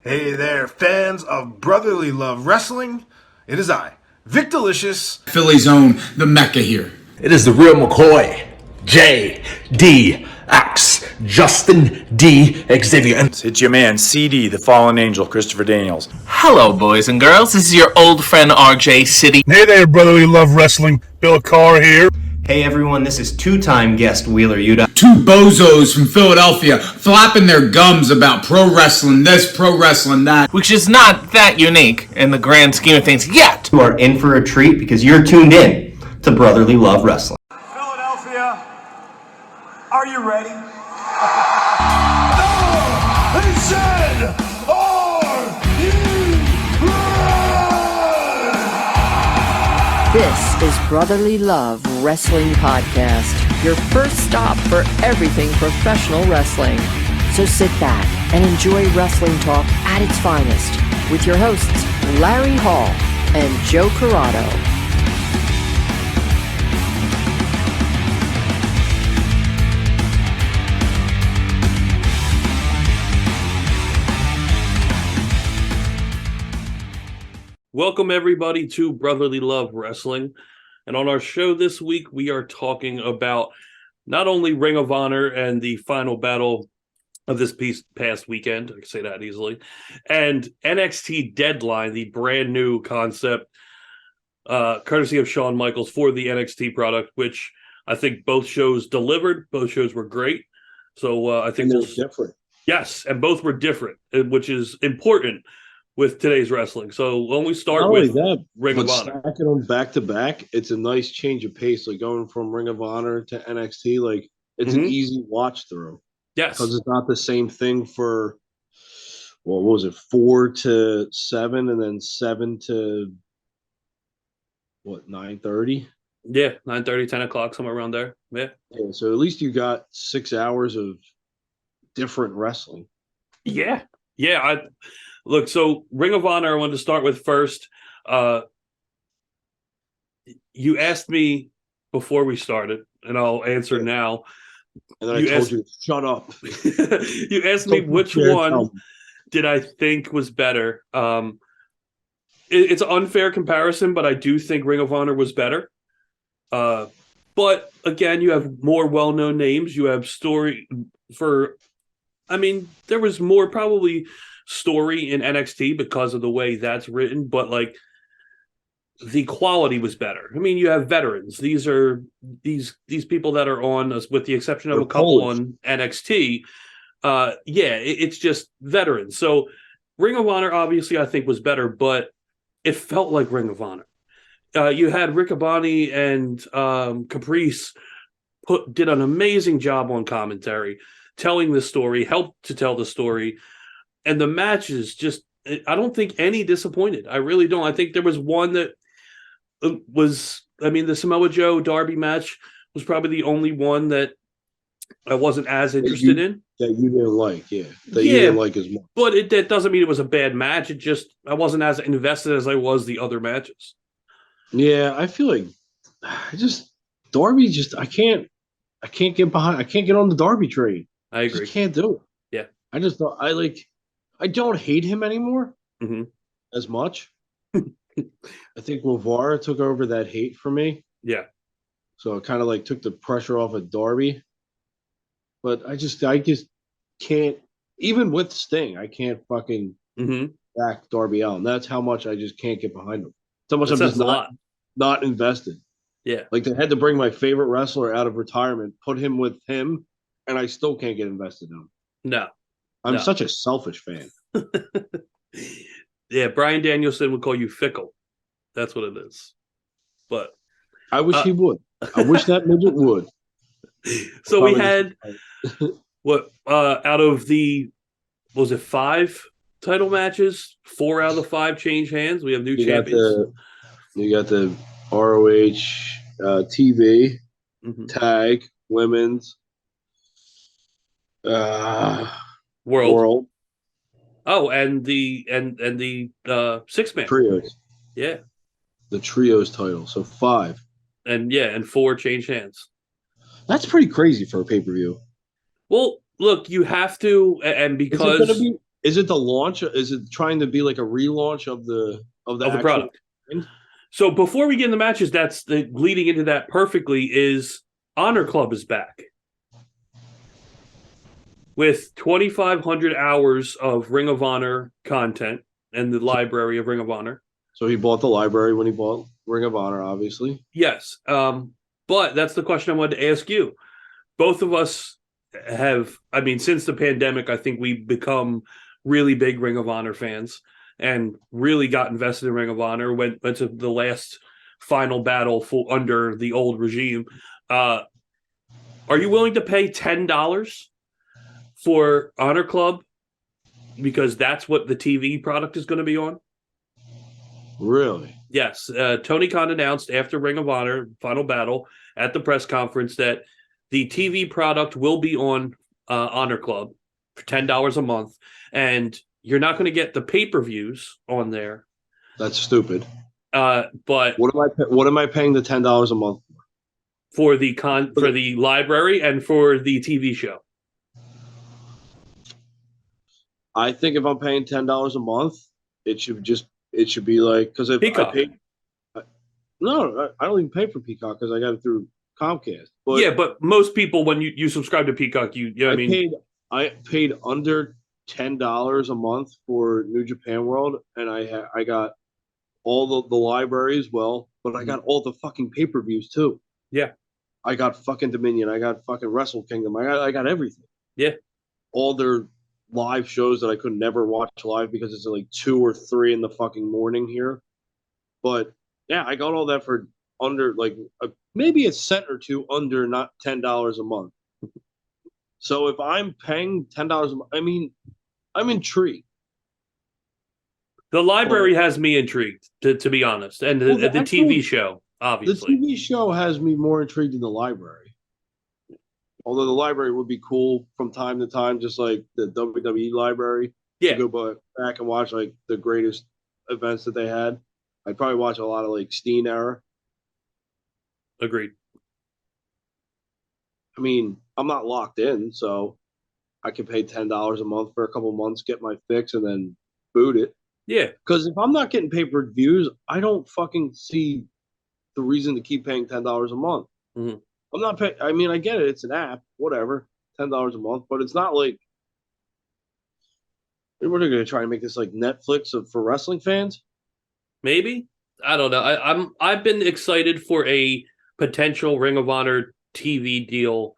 Hey there, fans of brotherly love wrestling. It is I, Vic Delicious. Philly's own, the Mecca here. It is the real McCoy, J.D.X. Justin D. Xavier. And it's your man, CD, the fallen angel, Christopher Daniels. Hello, boys and girls. This is your old friend RJ City. Hey there, brotherly love wrestling. Bill Carr here. Hey everyone, this is two-time guest Wheeler Yuta. Two bozos from Philadelphia flapping their gums about pro wrestling this, pro wrestling that. Which is not that unique in the grand scheme of things yet. You are in for a treat because you're tuned in to Brotherly Love Wrestling. Philadelphia, are you ready? No! They said, are you ready? This is Brotherly Love Wrestling Podcast, your first stop for everything professional wrestling. So sit back and enjoy wrestling talk at its finest with your hosts, Larry Hall and Joe Corrado. Welcome, everybody, to Brotherly Love Wrestling. And on our show this week, we are talking about not only Ring of Honor and the final battle of this past weekend, I can say that easily, and NXT Deadline, the brand new concept, courtesy of Shawn Michaels for the NXT product, which I think both shows delivered. Both shows were great. So I think they're different. Yes, and both were different, which is important with today's wrestling. So when we start Not with that, Ring of Honor, stacking them back to back, it's a nice change of pace. Like going from Ring of Honor to NXT, like it's an easy watch through. Yes, because it's not the same thing for what was it, 4 to 7, and then 7 to what, 9:30? Yeah, 9:30, 10 o'clock, somewhere around there. Yeah. So at least you got 6 hours of different wrestling. Yeah. Look, so Ring of Honor, I wanted to start with first. You asked me before we started, and I'll answer now. And then I told you, shut up. You asked me which one did I think was better. It's an unfair comparison, but I do think Ring of Honor was better. But again, you have more well-known names. You have story for, there was more probably story in NXT because of the way that's written, but like the quality was better. You have veterans. These are these people that are on, with the exception of a couple on NXT. It's just veterans. So Ring of Honor, obviously, I think was better, but it felt like Ring of Honor. You had Riccaboni and Caprice did an amazing job on commentary, telling the story, helped to tell the story. And the matches just, I don't think any disappointed. I really don't. I think there was one that was, the Samoa Joe Darby match was probably the only one that I wasn't as interested in. That you didn't like, you didn't like as much. But that doesn't mean it was a bad match. It just, I wasn't as invested as I was the other matches. Yeah, I feel like Darby I can't get behind. I can't get on the Darby train. I agree. I just can't do it. Yeah. I just don't. I don't hate him anymore as much. I think Guevara took over that hate for me. Yeah. So it kind of took the pressure off of Darby. But I just can't, even with Sting, I can't fucking back Darby Allin. That's how much I just can't get behind him. So much I'm just not invested. Yeah. Like they had to bring my favorite wrestler out of retirement, put him with him, and I still can't get invested in him. No. I'm such a selfish fan. Yeah, Bryan Danielson would call you fickle. That's what it is. But I wish he would. I wish that midget would. So we had out of the, was it 5 title matches? 4 out of the 5 change hands. We have new champions. You got the ROH TV tag women's world. Oh, and the 6-man trios. Yeah, the trios title. So 5. And 4 change hands. That's pretty crazy for a pay-per-view. Well, look, you have to, and because Is it the launch? Is it trying to be like a relaunch of the actual product? thing? So before we get in the matches, that's the leading into that perfectly is Honor Club is back with 2,500 hours of Ring of Honor content and the library of Ring of Honor. So he bought the library when he bought Ring of Honor, obviously. Yes. But that's the question I wanted to ask you. Both of us have, I mean, since the pandemic, I think we've become really big Ring of Honor fans and really got invested in Ring of Honor, went to the last Final Battle under the old regime. Are you willing to pay $10 for Honor Club because that's what the TV product is going to be on? Really? Yes. Tony Khan announced after Ring of Honor Final Battle at the press conference that the TV product will be on Honor Club for $10 a month, and you're not going to get the pay-per-views on there. That's stupid. But what am I paying the $10 a month for the library and for the TV show? I think if I'm paying $10 a month, it should be like, because if Peacock. I don't even pay for Peacock because I got it through Comcast. But yeah, but most people when you subscribe to Peacock, I paid under $10 a month for New Japan World, and I got all the library as well, but I got all the fucking pay-per-views too. Yeah. I got fucking Dominion, I got fucking Wrestle Kingdom, I got everything. Yeah. All their live shows that I could never watch live because it's like 2 or 3 in the fucking morning here. But yeah, I got all that for under like maybe a cent or two under, not $10 a month. So if I'm paying $10 a month, I mean, I'm intrigued. The library has me intrigued, to be honest, and the TV show, obviously. The TV show has me more intrigued than the library. Although the library would be cool from time to time, just like the WWE library. Yeah. To go back and watch like the greatest events that they had. I'd probably watch a lot of like Steen era. Agreed. I mean, I'm not locked in, so I can pay $10 a month for a couple months, get my fix, and then boot it. Yeah. Because if I'm not getting pay-per-views, I don't fucking see the reason to keep paying $10 a month. Mm-hmm. I'm not paying. I mean, I get it. It's an app, whatever, $10 a month, but it's not like we're going to try and make this like Netflix for wrestling fans. Maybe. I don't know. I've been excited for a potential Ring of Honor TV deal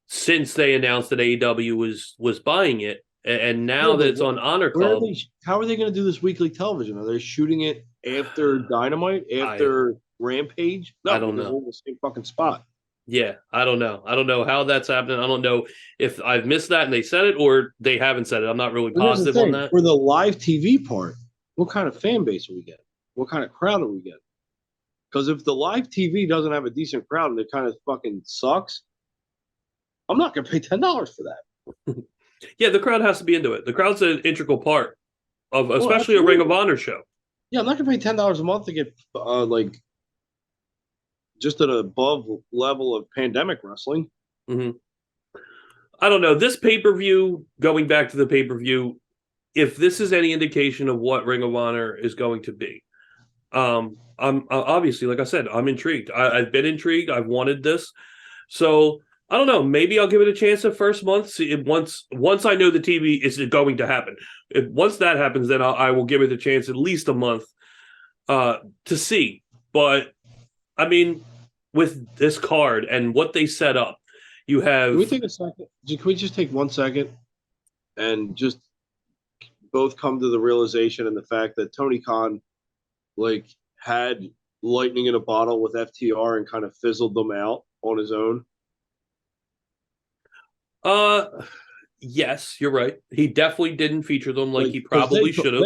since they announced that AEW was buying it, and now that it's on Honor Club. How are they going to do this weekly television? Are they shooting it after Dynamite, after Rampage? No, I don't know. They're all in the same fucking spot. Yeah, I don't know. I don't know how that's happening. I don't know if I've missed that and they said it or they haven't said it. I'm not really positive on that. For the live TV part, what kind of fan base are we getting? What kind of crowd are we getting? Because if the live TV doesn't have a decent crowd and it kind of fucking sucks, I'm not going to pay $10 for that. Yeah, the crowd has to be into it. The crowd's an integral part of, especially a Ring of Honor show. Yeah, I'm not going to pay $10 a month to get like just at an above level of pandemic wrestling. Mm-hmm. I don't know. This pay-per-view, going back to the pay-per-view, if this is any indication of what Ring of Honor is going to be, I'm obviously, like I said, I'm intrigued. I've been intrigued. I've wanted this. So I don't know. Maybe I'll give it a chance the first month. See if once I know the TV is going to happen. Once that happens, then I will give it a chance at least a month to see. But I mean, with this card and what they set up, you have. Can we take a second? Can we just take 1 second and just both come to the realization and the fact that Tony Khan like had lightning in a bottle with FTR and kind of fizzled them out on his own? Yes, you're right. He definitely didn't feature them like he probably should have.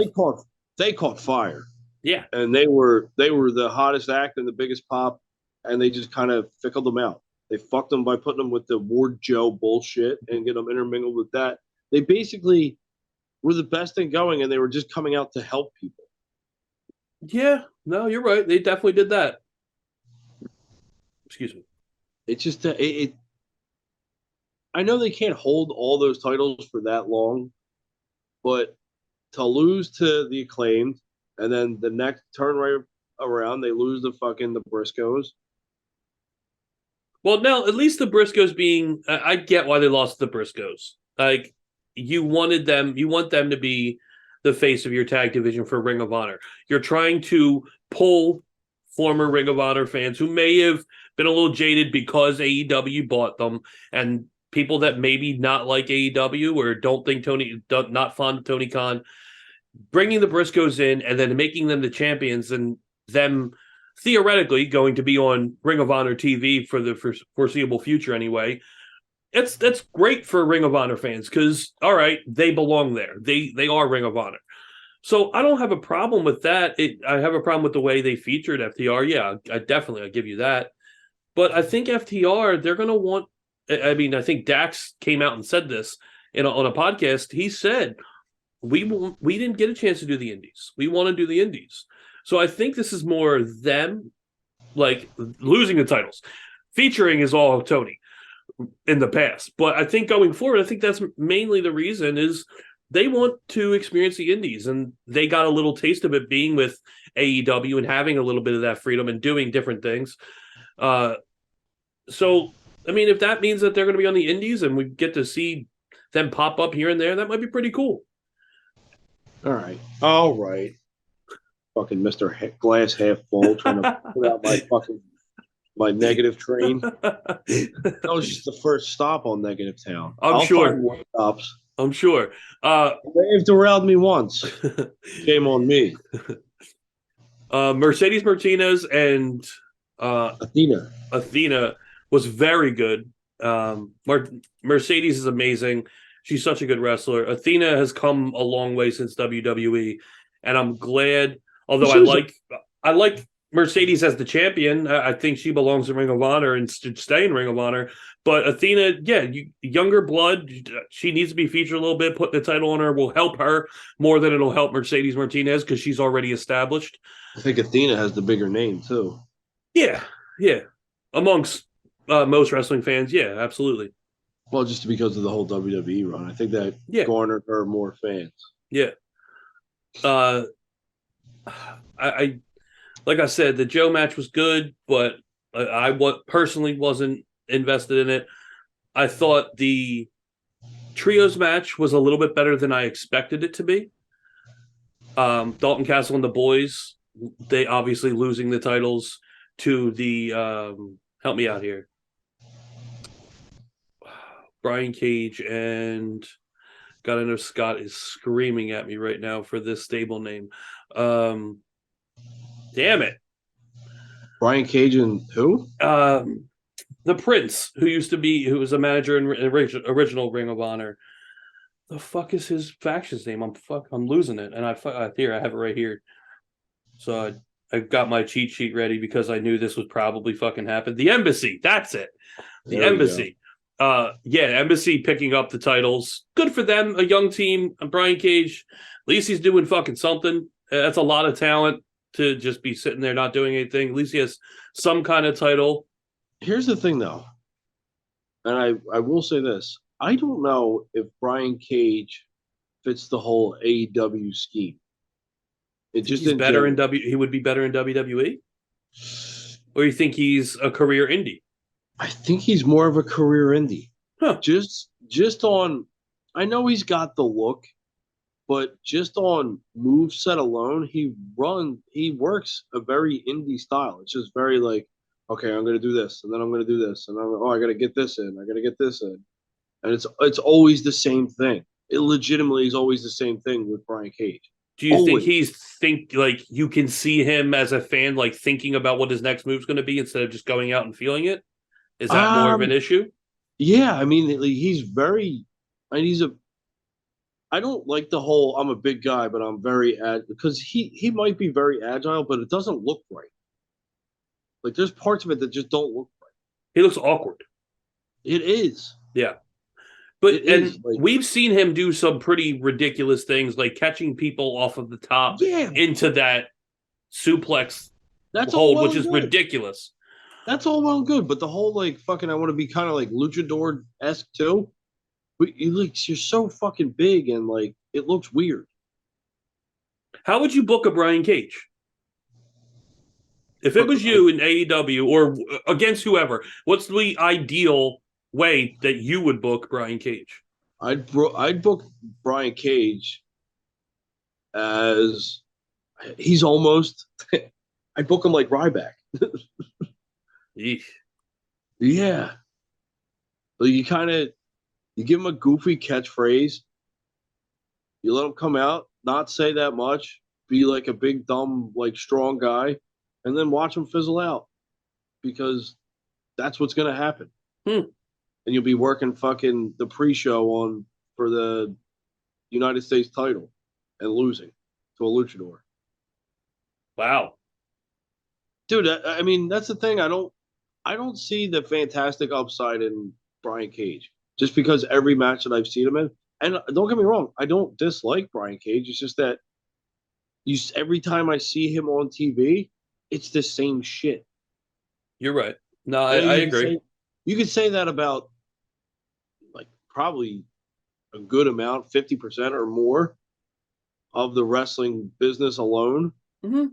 They caught fire. Yeah. And they were the hottest act and the biggest pop, and they just kind of fickled them out. They fucked them by putting them with the Ward Joe bullshit and get them intermingled with that. They basically were the best thing going, and they were just coming out to help people. Yeah, no, you're right. They definitely did that. Excuse me. It's just I know they can't hold all those titles for that long, but to lose to the Acclaimed, and then the next turn right around, they lose the Briscoes. Well, no, at least the Briscoes being. I get why they lost the Briscoes. Like, you want them to be the face of your tag division for Ring of Honor. You're trying to pull former Ring of Honor fans who may have been a little jaded because AEW bought them, and people that maybe not like AEW or don't think not fond of Tony Khan, bringing the Briscoes in and then making them the champions and them theoretically going to be on Ring of Honor TV for the foreseeable future anyway. That's great for Ring of Honor fans because, all right, they belong there. They are Ring of Honor. So I don't have a problem with that. I have a problem with the way they featured FTR. Yeah, I'll give you that. But I think FTR, they're going to want, I mean, I think Dax came out and said this on a podcast. He said, we didn't get a chance to do the indies. We want to do the indies. So I think this is more them, like, losing the titles. Featuring is all Tony in the past. But I think going forward, I think that's mainly the reason is they want to experience the indies. And they got a little taste of it being with AEW and having a little bit of that freedom and doing different things. So, I mean, if that means that they're going to be on the indies and we get to see them pop up here and there, that might be pretty cool. All right. Fucking Mr. Glass half full, trying to put out my negative train. That was just the first stop on Negative Town. I'm sure. Find more stops. I'm sure. They've derailed me once. Shame on me. Mercedes Martinez and Athena was very good. Mercedes is amazing. She's such a good wrestler. Athena has come a long way since WWE, and I'm glad. Although I like Mercedes as the champion. I think she belongs in Ring of Honor and should stay in Ring of Honor. But Athena, younger blood, she needs to be featured a little bit. Putting the title on her will help her more than it'll help Mercedes Martinez because she's already established. I think Athena has the bigger name too. Yeah. Amongst most wrestling fans, yeah, absolutely. Well, just because of the whole WWE run, I think that garnered her more fans. Yeah. I like I said, the Joe match was good, but I personally wasn't invested in it. I thought the trios match was a little bit better than I expected it to be. Dalton Castle and the boys, they obviously losing the titles to the help me out here. Brian Cage and God, I know Scott is screaming at me right now for this stable name. Damn it. Brian Cage and who? The Prince, who was a manager in original Ring of Honor. The fuck is his faction's name? I'm losing it. And I have it right here. So I got my cheat sheet ready because I knew this would probably fucking happen. The Embassy, that's it. The Embassy. Embassy picking up the titles. Good for them. A young team. Brian Cage, at least he's doing fucking something. That's a lot of talent to just be sitting there not doing anything. At least he has some kind of title. Here's the thing, though, and I will say this: I don't know if Brian Cage fits the whole AEW scheme. It just He would be better in WWE, or you think he's a career indie? I think he's more of a career indie. Huh. Just on, I know he's got the look, but just on moveset alone, he works a very indie style. It's just very like, okay, I'm going to do this, and then I'm going to do this, and I got to get this in, and it's always the same thing. It legitimately is always the same thing with Brian Cage. Do you think like you can see him as a fan like thinking about what his next move's going to be instead of just going out and feeling it? Is that more of an issue? Yeah, I mean, he's very, and I don't like the whole I'm a big guy, but I'm very because he might be very agile, but it doesn't look right. Like there's parts of it that just don't look right. He looks awkward. It is. Yeah. But we've seen him do some pretty ridiculous things, like catching people off of the top into that suplex hold, which is ridiculous. That's all well and good, but the whole like fucking I want to be kind of like luchador-esque too. But you're so fucking big and like it looks weird. How would you book a Brian Cage? If it was you in AEW or against whoever, what's the ideal way that you would book Brian Cage? I'd book Brian Cage as he's almost. I book him like Ryback. Yeah. So you give him a goofy catchphrase. You let him come out, not say that much, be like a big dumb like strong guy, and then watch him fizzle out because that's what's gonna happen. And you'll be working fucking the pre-show for the United States title and losing to a luchador. Wow. Dude, I mean, that's the thing. I don't see the fantastic upside in Brian Cage just because every match that I've seen him in, and don't get me wrong, I don't dislike Brian Cage. It's just that every time I see him on TV, it's the same shit. You're right. No, I agree. You could say that about like probably a good amount, 50% or more of the wrestling business alone. Mm-hmm.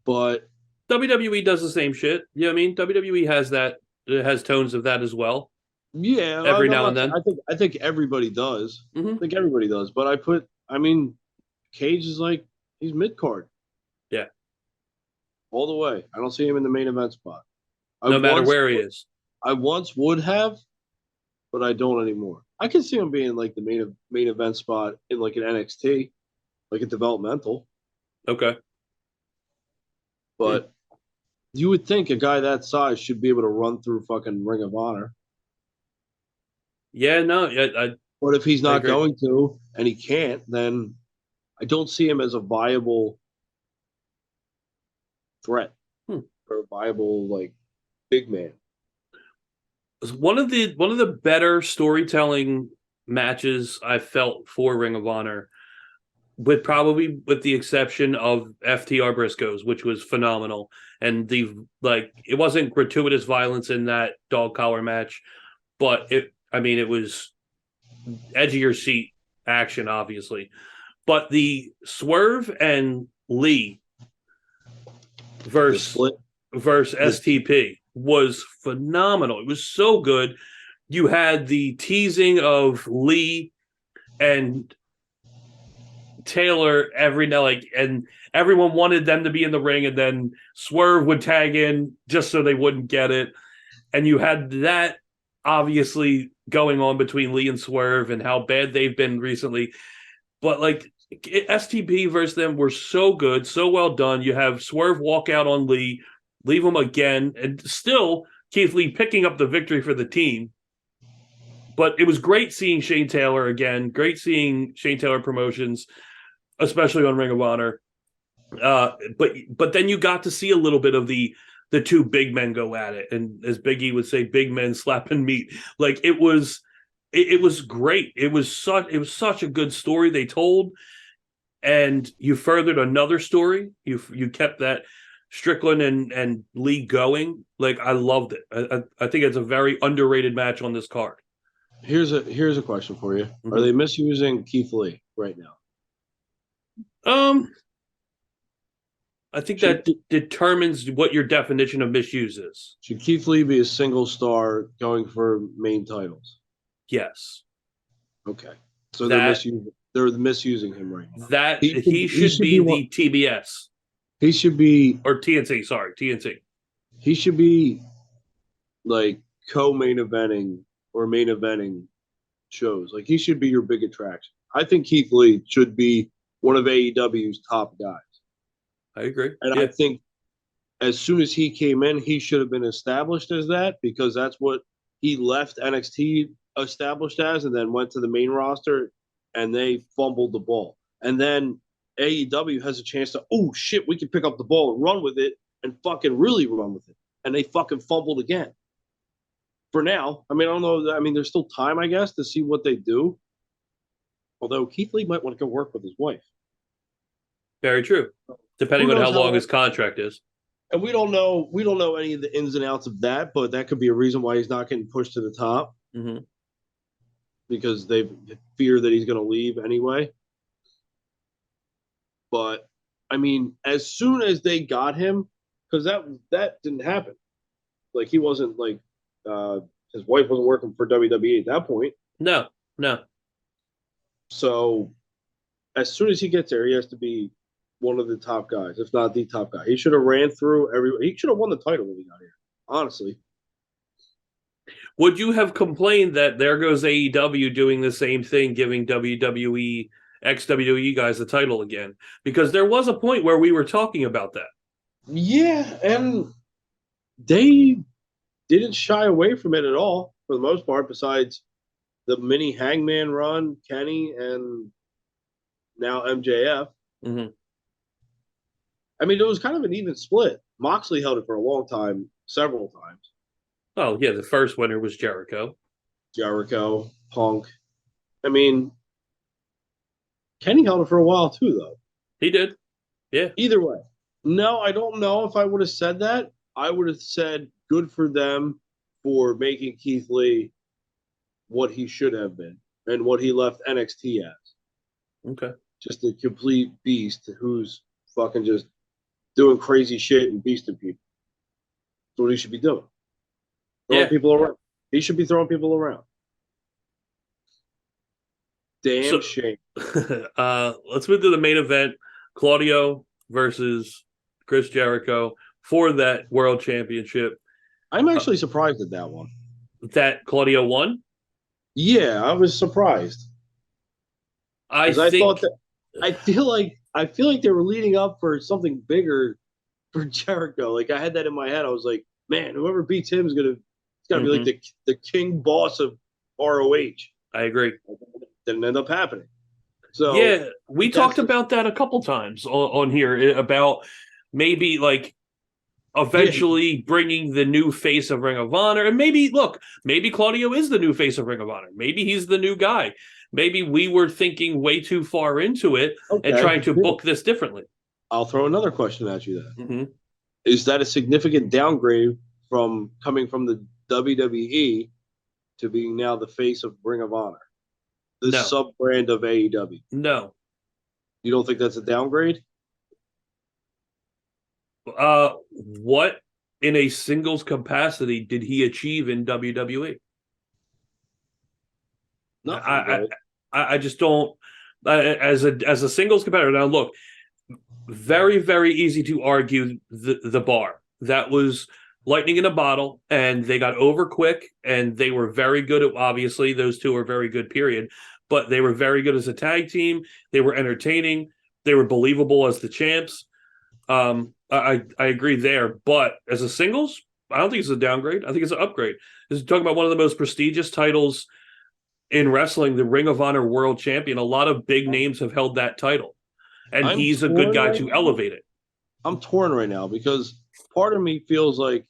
But WWE does the same shit. You know what I mean? WWE has that. It has tones of that as well. Yeah, every now and then. I think everybody does. Mm-hmm. I think everybody does. But Cage is like he's mid card. Yeah, all the way. I don't see him in the main event spot. No matter where he is. I once would have, but I don't anymore. I can see him being like the main event spot in like an NXT, like a developmental. Okay. But you would think a guy that size should be able to run through fucking Ring of Honor. Yeah, no. But if he's not going to, and he can't, then I don't see him as a viable threat or a viable like big man. One of the better storytelling matches I felt for Ring of Honor, with the exception of FTR Briscoes, which was phenomenal, and it wasn't gratuitous violence in that dog collar match, but it was edge of your seat action, obviously. But the Swerve and Lee versus STP was phenomenal. It was so good. You had the teasing of Lee and Taylor every now, and everyone wanted them to be in the ring, and then Swerve would tag in just so they wouldn't get it. And you had that obviously going on between Lee and Swerve and how bad they've been recently. But STP versus them were so good, so well done. You have Swerve walk out on Lee, leave him again, and still Keith Lee picking up the victory for the team. But it was great seeing Shane Taylor again, great seeing Shane Taylor Promotions, especially on Ring of Honor. But then you got to see a little bit of the two big men go at it, and as Big E would say, big men slapping meat. It was great. It was such a good story they told, and you furthered another story. You kept that Strickland and Lee going. I loved it. I think it's a very underrated match on this card. Here's a question for you. Mm-hmm. Are they misusing Keith Lee right now? I think that determines what your definition of misuse is. Should Keith Lee be a single star going for main titles? Yes. Okay. So they're misusing him right now. That he should be the TBS. He should be or TNT. Sorry, TNT. He should be like co-main eventing or main eventing shows. He should be your big attraction. I think Keith Lee should be one of AEW's top guys. I agree. And I think as soon as he came in, he should have been established as that, because that's what he left NXT established as, and then went to the main roster and they fumbled the ball. And then AEW has a chance to, oh shit, we can pick up the ball and run with it and fucking really run with it. And they fucking fumbled again. For now, I don't know. There's still time, I guess, to see what they do. Although Keith Lee might want to go work with his wife. Very true. Depending on how long his contract is. And we don't know any of the ins and outs of that, but that could be a reason why he's not getting pushed to the top. Mm-hmm. Because they fear that he's going to leave anyway. But I mean, as soon as they got him, because that didn't happen. Like he wasn't like his wife wasn't working for WWE at that point. No. So as soon as he gets there, he has to be one of the top guys, if not the top guy. He should have ran through he should have won the title when he got here. Honestly. Would you have complained that there goes AEW doing the same thing, giving WWE, ex-WWE guys the title again? Because there was a point where we were talking about that. Yeah, and they didn't shy away from it at all, for the most part, besides the mini Hangman run, Kenny, and now MJF. Mm-hmm. I mean, it was kind of an even split. Moxley held it for a long time, several times. Oh, yeah, the first winner was Jericho, Punk. I mean, Kenny held it for a while too, though. He did. Yeah. Either way. No, I don't know if I would have said that. I would have said good for them for making Keith Lee what he should have been and what he left NXT as. Okay. Just a complete beast who's fucking just doing crazy shit and beasting people. That's what he should be doing. Throwing people around. He should be throwing people around. Damn shame. Let's move to the main event. Claudio versus Chris Jericho for that world championship. I'm actually surprised at that one. That Claudio won? Yeah, I was surprised. I feel like they were leading up for something bigger for Jericho. Like I had that in my head. I was like, man, whoever beats him is gonna be like the king boss of ROH. I agree. Didn't end up happening. So yeah, we talked about that a couple times on here about maybe like eventually bringing the new face of Ring of Honor. And maybe Claudio is the new face of Ring of Honor. Maybe he's the new guy. Maybe we were thinking way too far into it and trying to book this differently. I'll throw another question at you then. Mm-hmm. Is that a significant downgrade from coming from the WWE to being now the face of Ring of Honor? The sub-brand of AEW? No. You don't think that's a downgrade? What in a singles capacity did he achieve in WWE? Nothing. I just don't. As a singles competitor, now look, very, very easy to argue the bar. That was lightning in a bottle, and they got over quick, and they were very good at, obviously, those two are very good, period. But they were very good as a tag team. They were entertaining. They were believable as the champs. I agree there. But as a singles, I don't think it's a downgrade. I think it's an upgrade. This is talking about one of the most prestigious titles in wrestling, the Ring of Honor World Champion. A lot of big names have held that title. And he's a good guy to elevate it. I'm torn right now because part of me feels like,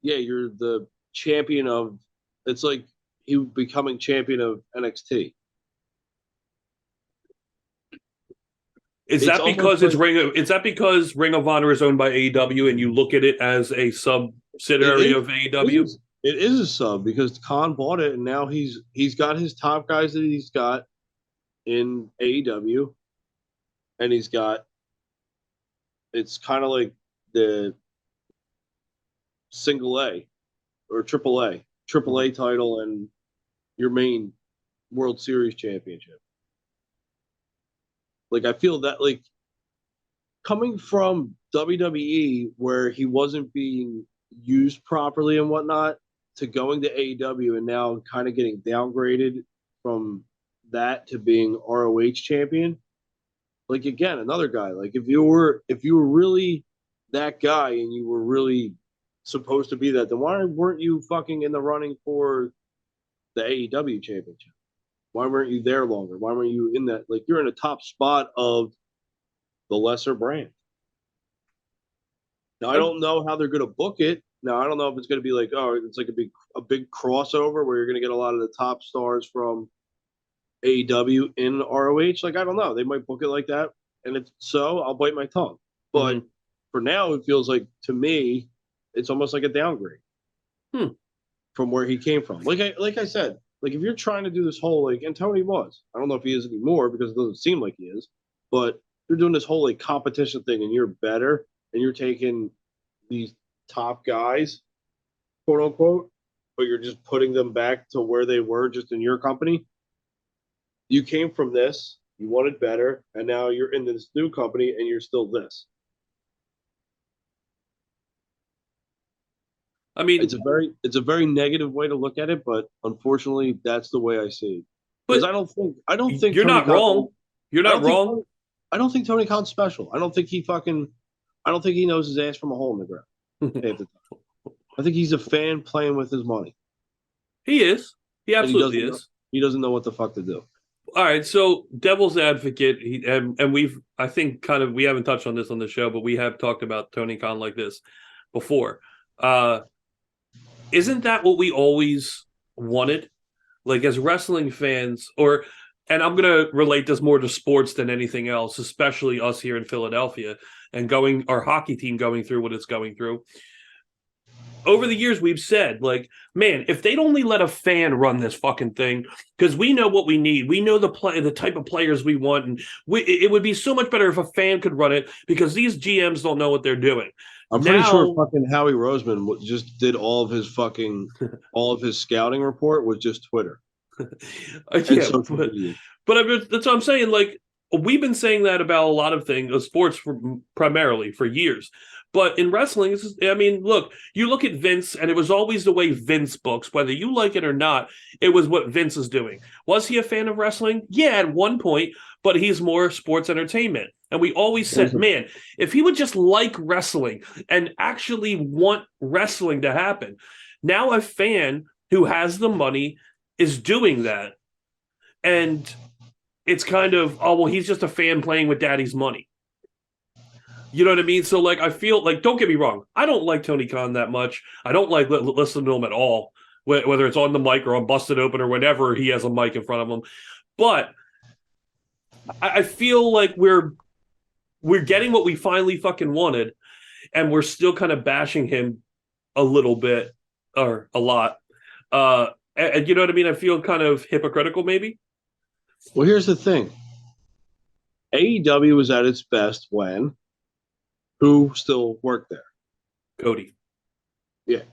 yeah, you're the champion of. It's like you becoming champion of NXT. Is that because Ring of Honor is owned by AEW and you look at it as a subsidiary of AEW? It is a sub because Khan bought it and now he's got his top guys that he's got in AEW, and it's kind of like the single A or triple A title and your main World Series championship. Like I feel that like coming from WWE where he wasn't being used properly and whatnot to going to AEW and now kind of getting downgraded from that to being ROH champion. Like again, another guy. Like if you were really that guy and you were really supposed to be that, then why weren't you fucking in the running for the AEW championship? Why weren't you there longer? Why weren't you in that? Like you're in a top spot of the lesser brand. Now I don't know how they're going to book it. Now I don't know if it's going to be like, oh, it's like a big crossover where you're going to get a lot of the top stars from AEW in ROH. Like I don't know. They might book it like that, and if so, I'll bite my tongue. But for now, it feels like to me, it's almost like a downgrade from where he came from. Like I said. Like, if you're trying to do this whole, like, and Tony was. I don't know if he is anymore because it doesn't seem like he is. But you're doing this whole like competition thing, and you're better, and you're taking these top guys, quote unquote, but you're just putting them back to where they were just in your company. You came from this, you wanted better, and now you're in this new company and you're still this. I mean, it's a very negative way to look at it, but unfortunately, that's the way I see it. Because I don't think you're Tony not Khan, wrong. You're not wrong. I don't think Tony Khan's special. I don't think he knows his ass from a hole in the ground. I think he's a fan playing with his money. He is. He absolutely is. He doesn't know what the fuck to do. All right, so devil's advocate, and we've, I think, we haven't touched on this on the show, but we have talked about Tony Khan like this before. Isn't that what we always wanted? Like, as wrestling fans, and I'm going to relate this more to sports than anything else, especially us here in Philadelphia, and our hockey team going through what it's going through. Over the years, we've said, like, man, if they'd only let a fan run this fucking thing, because we know what we need. We know the type of players we want, and it would be so much better if a fan could run it, because these GMs don't know what they're doing. I'm pretty sure fucking Howie Roseman just did all of his scouting report with just Twitter. Yeah, but I mean, that's what I'm saying. Like, we've been saying that about a lot of things, sports primarily for years. But in wrestling, look, you look at Vince, and it was always the way Vince books, whether you like it or not, it was what Vince is doing. Was he a fan of wrestling? Yeah, at one point, but he's more sports entertainment. And we always said, man, if he would just like wrestling and actually want wrestling to happen, now a fan who has the money is doing that. And it's kind of, oh, well, he's just a fan playing with daddy's money. You know what I mean? So, like, I feel like, don't get me wrong, I don't like Tony Khan that much. I don't like listening to him at all, whether it's on the mic or on Busted Open or whenever he has a mic in front of him. But I feel like we're getting what we finally fucking wanted, and we're still kind of bashing him a little bit or a lot. And you know what I mean? I feel kind of hypocritical, maybe. Well, here's the thing. AEW was at its best when who still worked there? Cody. Yeah.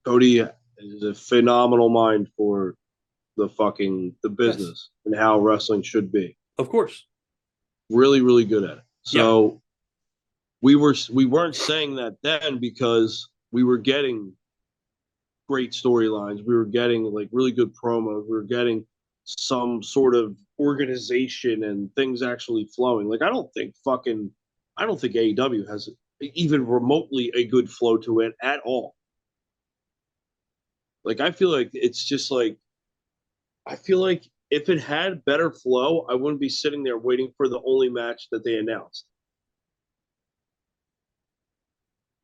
Cody is a phenomenal mind for the business and how wrestling should be. Of course. Really, really good at it. So we weren't saying that then because we were getting great storylines. We were getting like really good promos. We were getting some sort of organization and things actually flowing. Like I don't think AEW has even remotely a good flow to it at all. Like I feel like it's just like if it had better flow, I wouldn't be sitting there waiting for the only match that they announced.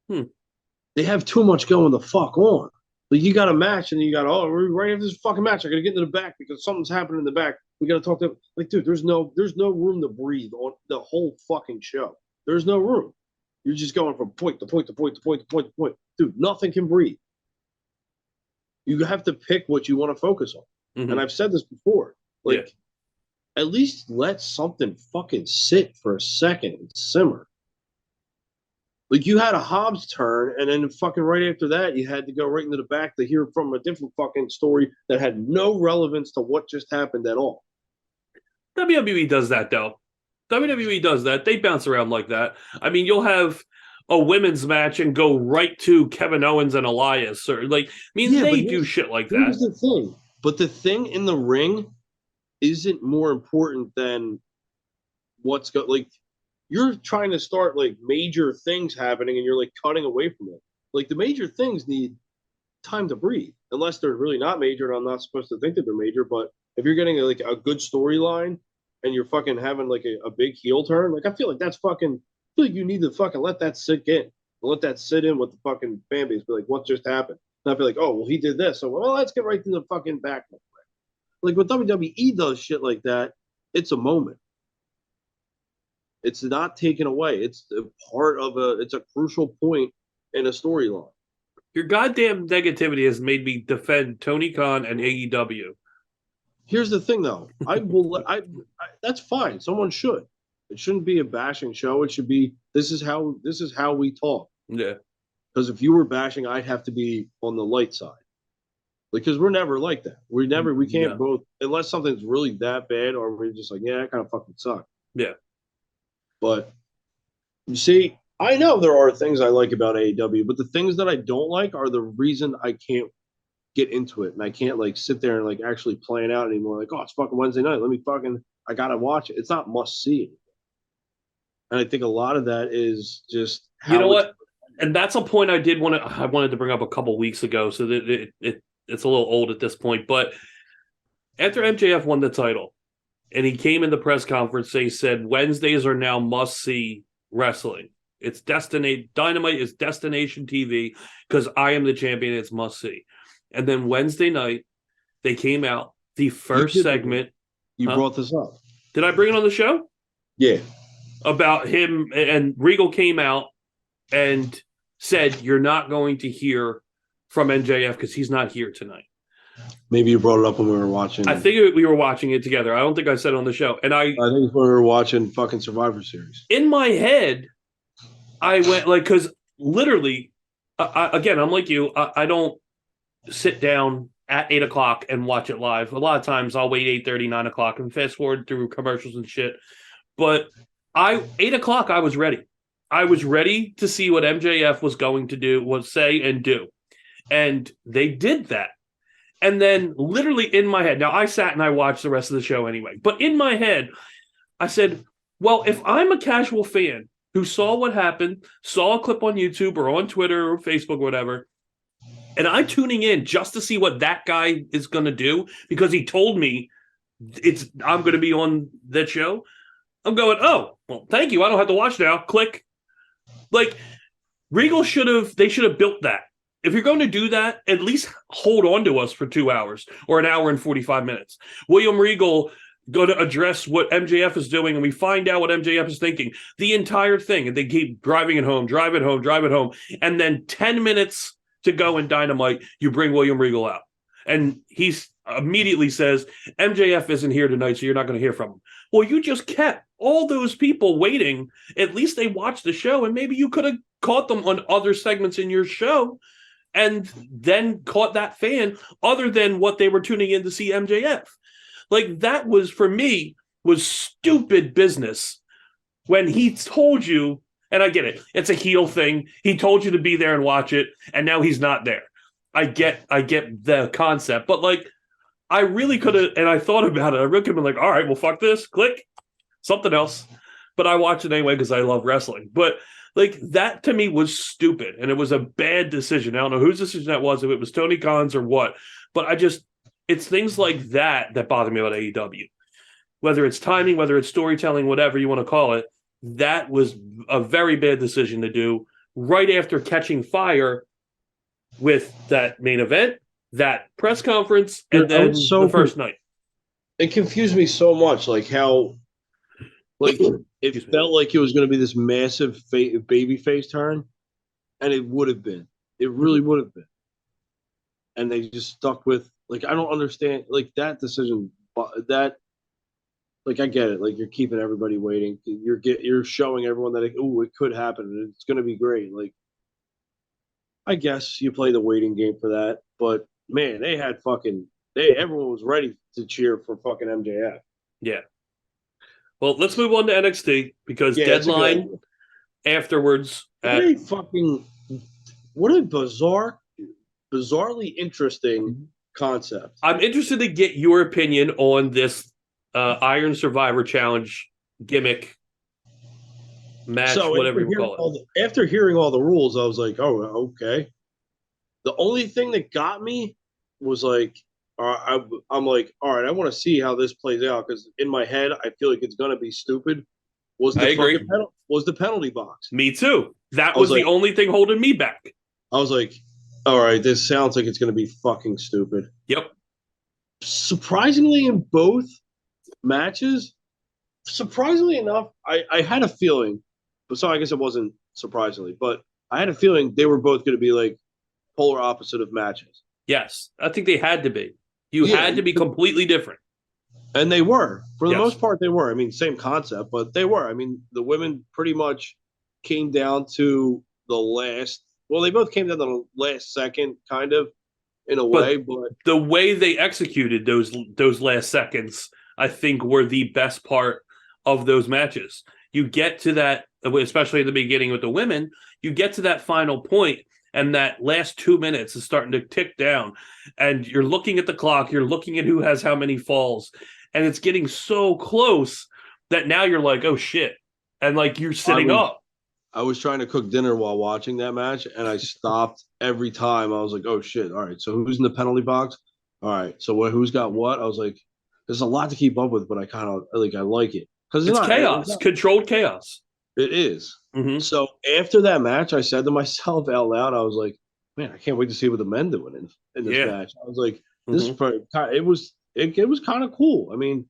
They have too much going the fuck on. Like you got a match and you got, right after this fucking match, I gotta get into the back because something's happening in the back. We gotta talk to like, dude, there's no room to breathe on the whole fucking show. There's no room. You're just going from point to point to point to point to point to point. Dude, nothing can breathe. You have to pick what you want to focus on. Mm-hmm. And I've said this before. Like, at least let something fucking sit for a second and simmer. Like, you had a Hobbs turn, and then fucking right after that, you had to go right into the back to hear from a different fucking story that had no relevance to what just happened at all. WWE does that, though. WWE does that. They bounce around like that. I mean, you'll have a women's match and go right to Kevin Owens and Elias. Or like, I mean, they do shit like that. Here's the thing. But the thing in the ring isn't more important than what's going. Like, you're trying to start like major things happening, and you're like cutting away from it. Like the major things need time to breathe, unless they're really not major. And I'm not supposed to think that they're major. But if you're getting like a good storyline and you're fucking having like a big heel turn, like I feel like that's fucking. I feel like you need to fucking let that sit in. Let that sit in with the fucking fan base. Be like, what just happened? Not be like, oh, well, he did this. So, well, let's get right to the fucking back. Like when WWE does shit like that, it's a moment. It's not taken away. It's a part of it's a crucial point in a storyline. Your goddamn negativity has made me defend Tony Khan and AEW. Here's the thing, though. That's fine. Someone should. It shouldn't be a bashing show. It should be this is how we talk. Yeah. Because if you were bashing, I'd have to be on the light side. Because we're never like that. We can't both unless something's really that bad, or we're just like, yeah, that kind of fucking suck. Yeah. But you see, I know there are things I like about AEW, but the things that I don't like are the reason I can't get into it, and I can't like sit there and like actually plan out anymore. Like, oh, it's fucking Wednesday night. I gotta watch it. It's not must see. And I think a lot of that is just you know what, and that's a point I wanted to bring up a couple weeks ago. So that it's a little old at this point, but after MJF won the title, and he came in the press conference, they said Wednesdays are now must see wrestling. It's Dynamite is destination TV because I am the champion. It's must see. And then Wednesday night, they came out the first segment. You brought this up. Did I bring it on the show? Yeah. About him, and Regal came out and said, "You're not going to hear from MJF because he's not here tonight." Maybe you brought it up when we were watching. I think we were watching it together. I don't think I said it on the show. And I think it's when we were watching fucking Survivor Series. In my head, I went like, because literally, again, I'm like you. I don't sit down at 8 o'clock and watch it live. A lot of times I'll wait 8:30, 9 o'clock and fast forward through commercials and shit. But 8 o'clock, I was ready. I was ready to see what MJF was going to say and do. And they did that. And then literally in my head, now I sat and I watched the rest of the show anyway, but in my head, I said, well, if I'm a casual fan who saw what happened, saw a clip on YouTube or on Twitter or Facebook or whatever, and I'm tuning in just to see what that guy is going to do because he told me I'm going to be on that show, I'm going, oh, well, thank you. I don't have to watch now. Click. Like, Regal should have built that. If you're going to do that, at least hold on to us for 2 hours or an hour and 45 minutes. William Regal going to address what MJF is doing, and we find out what MJF is thinking. The entire thing, and they keep driving it home. And then 10 minutes to go in Dynamite, you bring William Regal out. And he immediately says, MJF isn't here tonight, so you're not going to hear from him. Well, you just kept all those people waiting. At least they watched the show, and maybe you could have caught them on other segments in your show and then caught that fan other than what they were tuning in to see MJF. Like, that was, for me, was stupid business when he told you, and I get it, it's a heel thing. He told you to be there and watch it, and now he's not there. I get the concept, but like, I really could have, and I thought about it. I really could have been like, all right, well, fuck this, click, something else. But I watched it anyway because I love wrestling. But like, that to me was stupid, and it was a bad decision. I don't know whose decision that was, if it was Tony Khan's or what. But it's things like that bother me about AEW. Whether it's timing, whether it's storytelling, whatever you want to call it, that was a very bad decision to do right after catching fire with that main event, that press conference, and then the first night. It confused me so much, like how, like, it felt like it was going to be this massive baby face turn, and it would have been. It really would have been. And they just stuck with, like, I don't understand, like, that decision, that, like, I get it. Like, you're keeping everybody waiting. You're showing everyone that, oh, it could happen, and it's going to be great. Like, I guess you play the waiting game for that, but man, everyone was ready to cheer for fucking MJF. Yeah. Well, let's move on to NXT because Deadline afterwards. What a bizarrely interesting concept. I'm interested to get your opinion on this Iron Survivor Challenge gimmick match, whatever you call it. After hearing all the rules, I was like, oh, okay. The only thing that got me was like, I'm like, all right, I want to see how this plays out because in my head, I feel like it's going to be stupid. I agree. Was the penalty box. Me too. That was the only thing holding me back. I was like, all right, this sounds like it's going to be fucking stupid. Yep. Surprisingly, in both matches, surprisingly enough, I had a feeling, so I guess it wasn't surprisingly, but I had a feeling they were both going to be like polar opposite of matches. Yes, I think they had to be. You had to be completely different. And they were, for the Yes. most part, they were. I mean, same concept, but they were. I mean, the women pretty much came down to the last. Well, they both came down to the last second, kind of, in a way. But the way they executed those last seconds, I think, were the best part of those matches. You get to that, especially in the beginning with the women, you get to that final point, and that last 2 minutes is starting to tick down, and you're looking at the clock, you're looking at who has how many falls, and it's getting so close that now you're like, oh shit, and like you're sitting up. I was trying to cook dinner while watching that match, and I stopped every time. I was like, oh shit, all right, so who's in the penalty box? All right, so who's got what? I was like, there's a lot to keep up with, but I kind of I like it because it's chaos, controlled chaos. It is. Mm-hmm. So after that match, I said to myself out loud, I was like, man, I can't wait to see what the men doing in this match. I was like, this it was kind of cool. I mean,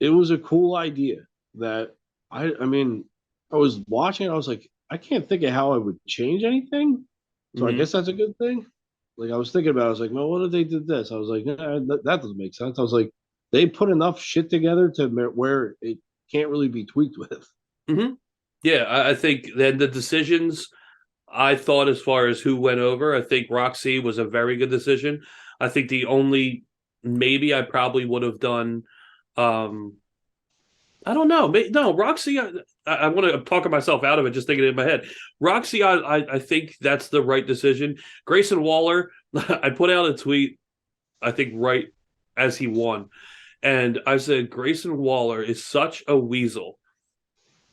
it was a cool idea that I mean, I was watching it, I was like, I can't think of how I would change anything. So I guess that's a good thing. Like I was thinking about it, I was like, well, what if they did this? I was like, that doesn't make sense. I was like, they put enough shit together to where it can't really be tweaked with. Mm-hmm. Yeah, I think then the decisions I thought as far as who went over, I think Roxy was a very good decision. I think the only maybe I probably would have done I don't know. No, Roxy, I want to talk myself out of it just thinking it in my head. Roxy, I think that's the right decision. Grayson Waller, I put out a tweet, I think right as he won. And I said, Grayson Waller is such a weasel.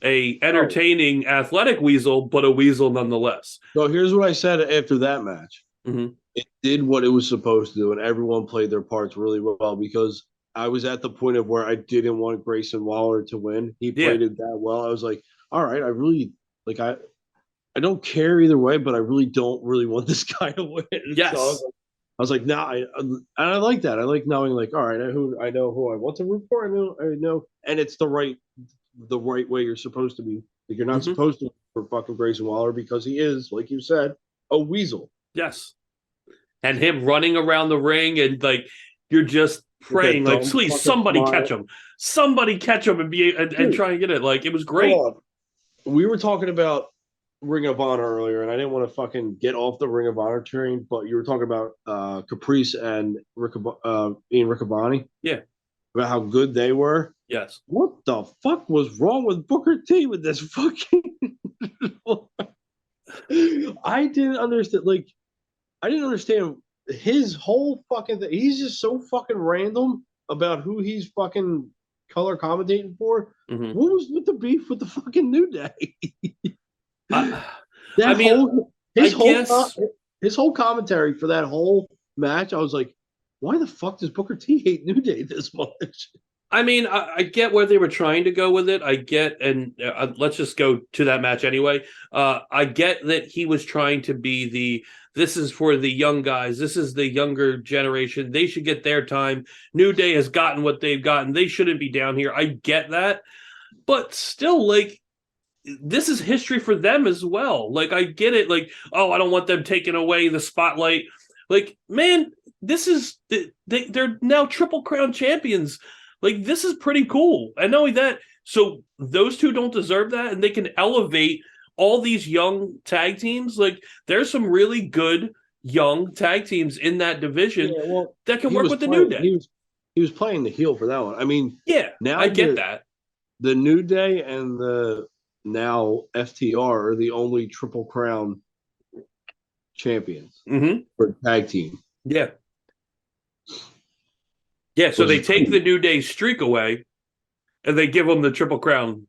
A entertaining athletic weasel, but a weasel nonetheless. So here's what I said after that match. Mm-hmm. It did what it was supposed to do, and everyone played their parts really well because I was at the point of where I didn't want Grayson Waller to win. He played it that well. I was like, all right, I really like I don't care either way, but I really don't really want this guy to win. Yes. So I was like, nah, I like that. I like knowing, like, all right, I know who I want to root for. I know, and it's the right way you're supposed to be. Like, you're not supposed to for fucking Grayson Waller because he is, like you said, a weasel. Yes. And him running around the ring and like you're just praying, like, please, somebody catch him. Somebody catch him and try and get it. Like, it was great. We were talking about Ring of Honor earlier, and I didn't want to fucking get off the Ring of Honor train, but you were talking about Caprice and Ian Riccaboni. Yeah. About how good they were. Yes. What the fuck was wrong with Booker T with this fucking I didn't understand. Like, I didn't understand his whole fucking thing. He's just so fucking random about who he's fucking color commentating for. Mm-hmm. What was with the beef with the fucking New Day? His whole commentary for that whole match, I was like, why the fuck does Booker T hate New Day this much? I mean, I get where they were trying to go with it. I get, and let's just go to that match anyway. I get that he was trying to be this is for the young guys. This is the younger generation. They should get their time. New Day has gotten what they've gotten. They shouldn't be down here. I get that. But still, like, this is history for them as well. Like, I get it. Like, oh, I don't want them taking away the spotlight. Like, man, this is, they're now Triple Crown champions. Like, this is pretty cool. And not only that, so those two don't deserve that, and they can elevate all these young tag teams. Like, there's some really good young tag teams in that division that can work with the New Day. He was playing the heel for that one. I mean, yeah, now I get that. The New Day and the now FTR are the only Triple Crown champions for tag team. Yeah. Yeah, so they take the New Day streak away, and they give them the Triple Crown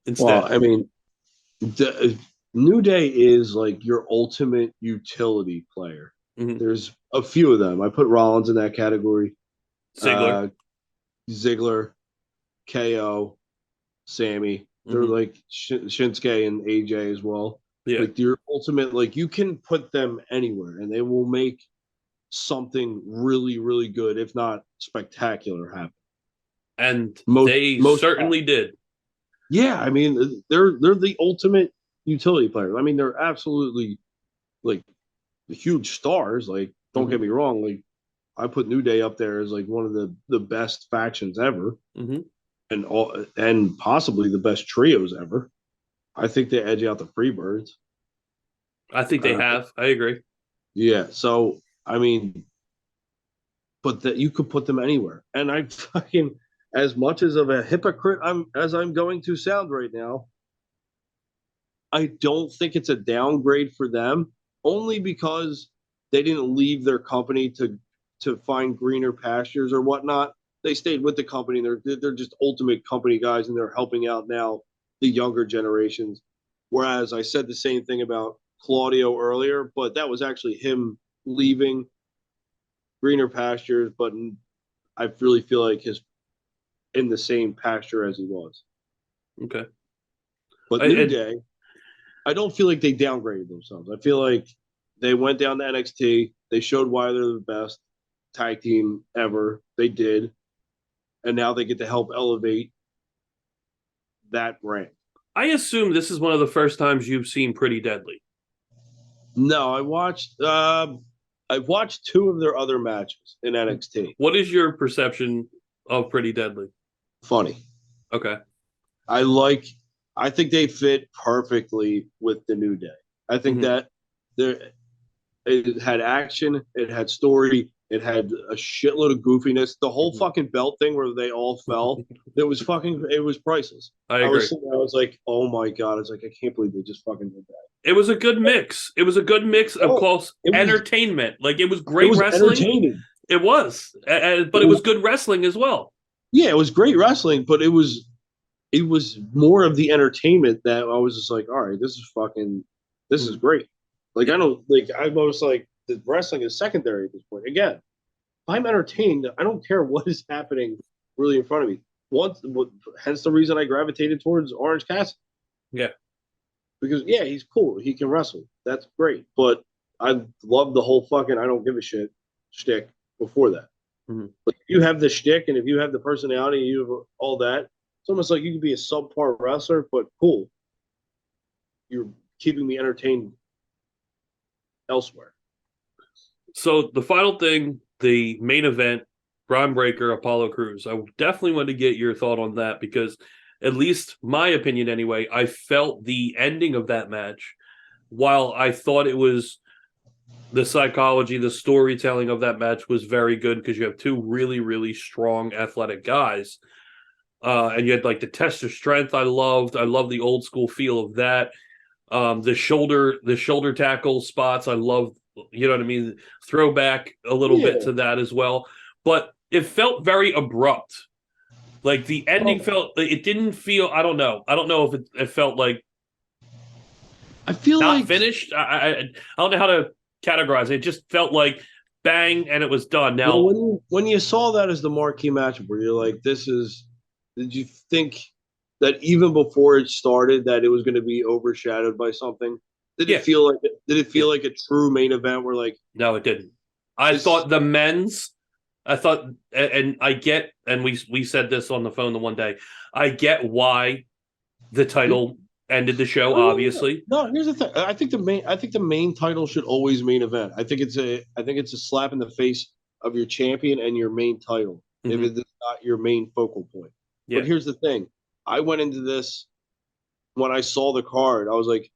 instead. Well, I mean, the New Day is like your ultimate utility player. Mm-hmm. There's a few of them. I put Rollins in that category. Ziggler, KO, Sammy. They're like Shinsuke and AJ as well. Yeah. Like your ultimate, like you can put them anywhere, and they will make something really, really good, if not spectacular, happen. And they certainly did. Yeah, I mean, they're the ultimate utility players. I mean, they're absolutely like huge stars. Like, don't get me wrong. Like, I put New Day up there as like one of the best factions ever, and possibly the best trios ever. I think they edge out the Freebirds. I think they have. I agree. Yeah. So I mean, but that you could put them anywhere, and I fucking, as much as of a hypocrite I'm going to sound right now, I don't think it's a downgrade for them, only because they didn't leave their company to find greener pastures or whatnot. They stayed with the company. They're just ultimate company guys, and they're helping out now the younger generations. Whereas I said the same thing about Claudio earlier, but that was actually him leaving greener pastures. But I really feel like his in the same pasture as he was. Okay. But New Day, I don't feel like they downgraded themselves. I feel like they went down to NXT. They showed why they're the best tag team ever. They did. And now they get to help elevate that brand. I assume this is one of the first times you've seen Pretty Deadly. No, I've watched 2 of their other matches in NXT. What is your perception of Pretty Deadly? Funny. Okay. I think they fit perfectly with the New Day. I think that it had action, it had story, it had a shitload of goofiness. The whole fucking belt thing where they all fell, it was priceless. I agree. I was like, oh my God. It's like, I can't believe they just fucking did that. It was a good mix. It was a good mix of close entertainment. Like, it was great wrestling. Entertaining. It was. But it was good wrestling as well. Yeah, it was great wrestling, but it was more of the entertainment that I was just like, all right, this is great. Like, I was like, the wrestling is secondary at this point. Again, if I'm entertained, I don't care what is happening really in front of me. Hence the reason I gravitated towards Orange Cassidy. Yeah. Because, yeah, he's cool. He can wrestle. That's great. But I love the whole fucking I don't give a shit shtick before that. But if you have the shtick and if you have the personality and you have all that, it's almost like you could be a subpar wrestler, but cool. You're keeping me entertained elsewhere. So the final thing, the main event, Braun Breaker, Apollo Crews. I definitely want to get your thought on that because, at least my opinion anyway, I felt the ending of that match, while I thought it was the psychology, the storytelling of that match was very good because you have 2 really, really strong athletic guys. And you had like the test of strength. I loved the old school feel of that. The shoulder tackle spots. I love, you know what I mean? Throwback a little bit to that as well. But it felt very abrupt. Like the ending it didn't feel, I don't know if it felt like I feel not like finished. I don't know how to categorize it. It just felt like bang and it was done. Now, when you saw that as the marquee match, where you're like, did you think that even before it started that it was going to be overshadowed by something? Did it feel like a true main event where like? No, it didn't. I thought the men's. I thought, and I get, and we said this on the phone the one day. I get why the title ended the show. Obviously, no. Here's the thing. I think the main title should always main event. I think it's a slap in the face of your champion and your main title if it's not your main focal point. Yeah. But here's the thing. I went into this when I saw the card. I was like,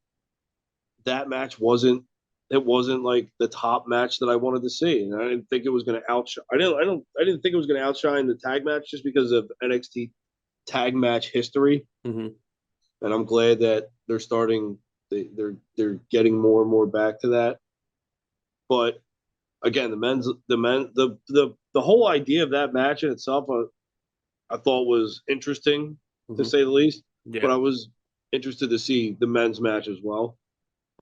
that match wasn't like the top match that I wanted to see, and I didn't think it was going to outshine. I didn't think it was going to outshine the tag match just because of NXT tag match history. And I'm glad that they're starting. They're getting more and more back to that. But again, the whole idea of that match in itself, I thought was interesting to say the least. Yeah. But I was interested to see the men's match as well.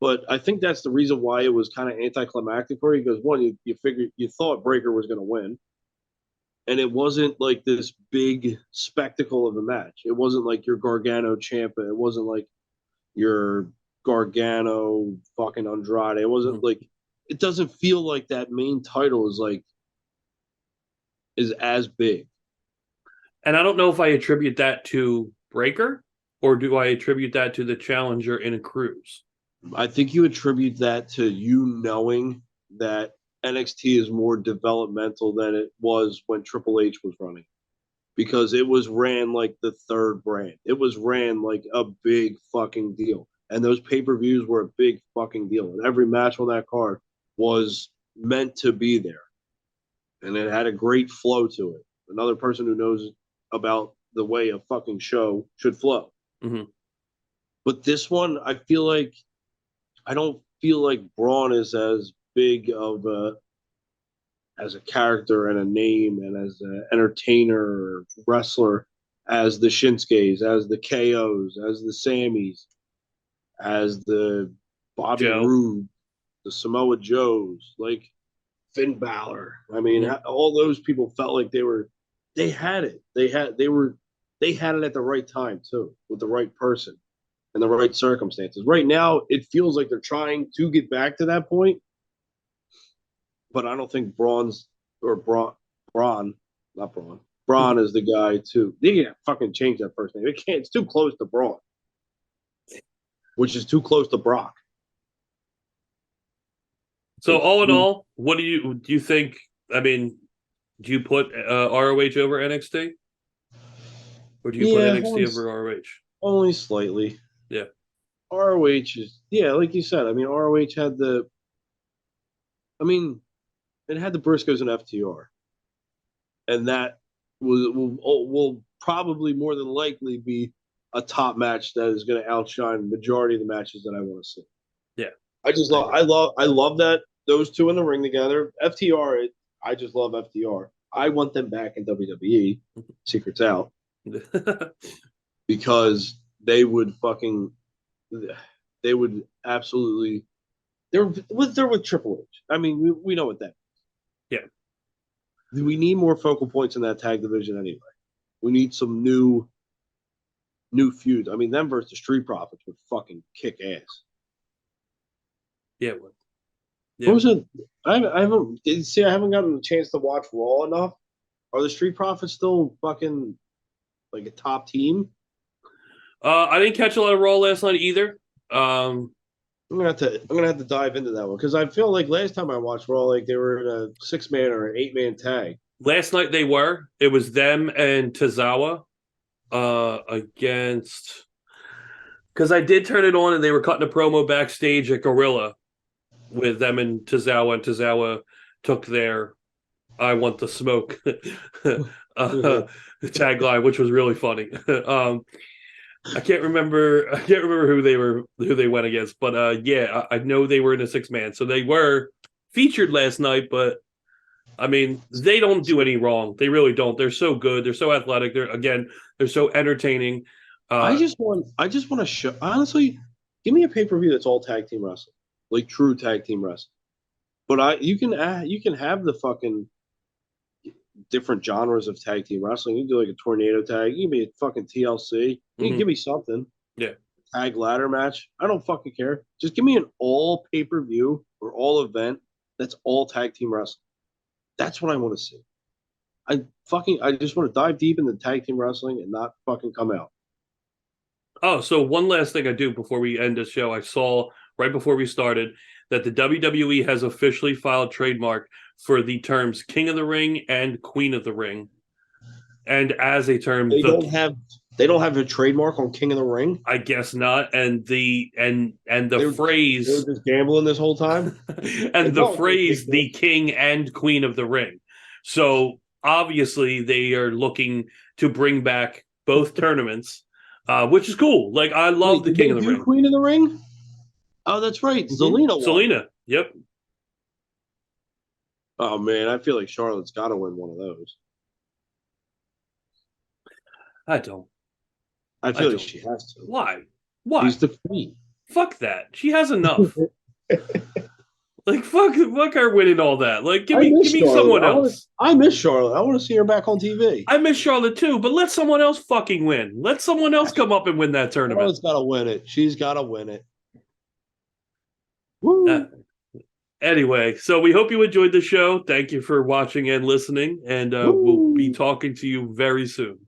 But I think that's the reason why it was kind of anticlimactic for you, because one, you thought Breaker was going to win, and it wasn't like this big spectacle of a match. It wasn't like your Gargano Ciampa. It wasn't like your Gargano fucking Andrade. It wasn't like, it doesn't feel like that main title is as big. And I don't know if I attribute that to Breaker or do I attribute that to the challenger in a Crews. I think you attribute that to you knowing that NXT is more developmental than it was when Triple H was running, because it was ran like the third brand. It was ran like a big fucking deal. And those pay-per-views were a big fucking deal. And every match on that card was meant to be there. And it had a great flow to it. Another person who knows about the way a fucking show should flow. Mm-hmm. But this one, I don't feel like Braun is as big of as a character and a name and as an entertainer or wrestler as the Shinsuke's, as the KO's, as the Sammys, as the Bobby Roode, the Samoa Joes, like Finn Balor. I mean, all those people felt like they had it. They had it at the right time too, with the right person and the right circumstances. Right now, it feels like they're trying to get back to that point, but I don't think Braun is the guy to. They can't fucking change that first name. It can't. It's too close to Braun, which is too close to Brock. So all in all, what do you think? I mean, do you put ROH over NXT, or do you put NXT over ROH? Only slightly. Yeah. ROH is like you said. I mean, ROH had it had the Briscoes and FTR, and that will probably more than likely be a top match that is going to outshine the majority of the matches that I want to see. Yeah, I love that those two in the ring together. FTR, I just love FTR. I want them back in WWE. Secrets out, because they would absolutely. They're with Triple H. I mean, we know what that is. Yeah. We need more focal points in that tag division anyway. We need some new feuds. I mean, them versus the Street Profits would fucking kick ass. Yeah. What was it? I haven't gotten a chance to watch Raw enough. Are the Street Profits still fucking like a top team? I didn't catch a lot of Raw last night either. I'm gonna have to dive into that one, because I feel like last time I watched Raw, like they were in a 6-man or an 8-man tag. Last night they were. It was them and Tozawa against. Because I did turn it on and they were cutting a promo backstage at Gorilla with them and Tozawa took their "I want the smoke" tagline, which was really funny. I can't remember who they went against, but I know they were in a 6-man, so they were featured last night. But I mean, they don't do any wrong. They really don't. They're so good. They're so athletic. They're so entertaining. I just want to show. Honestly, give me a pay-per-view that's all tag team wrestling, like true tag team wrestling. But you can have the fucking different genres of tag team wrestling. You can do like a tornado tag. You can be a fucking TLC. You can give me something. Yeah. Tag ladder match. I don't fucking care. Just give me an all pay-per-view or all event that's all tag team wrestling. That's what I want to see. I just want to dive deep into tag team wrestling and not fucking come out. Oh, so one last thing I do before we end the show. I saw right before we started that the WWE has officially filed trademark for the terms King of the Ring and Queen of the Ring. And as a term, they don't have a trademark on King of the Ring. I guess not. And the phrase they were just gambling this whole time. And the phrase the King and Queen of the Ring. So obviously they are looking to bring back both tournaments, which is cool. Like I love the King of the Ring. Queen of the Ring? Oh, that's right. Zelina. Zelina. Yep. Oh man, I feel like Charlotte's got to win one of those. I don't. I feel like she has to. Why? She's the queen. Fuck that. She has enough. Like fuck her winning all that. Like give me someone else. I miss Charlotte. I want to see her back on TV. I miss Charlotte too, but let someone else fucking win. Let someone else come up and win that tournament. Charlotte's got to win it. She's got to win it. Woo. Anyway, so we hope you enjoyed the show. Thank you for watching and listening, and we'll be talking to you very soon.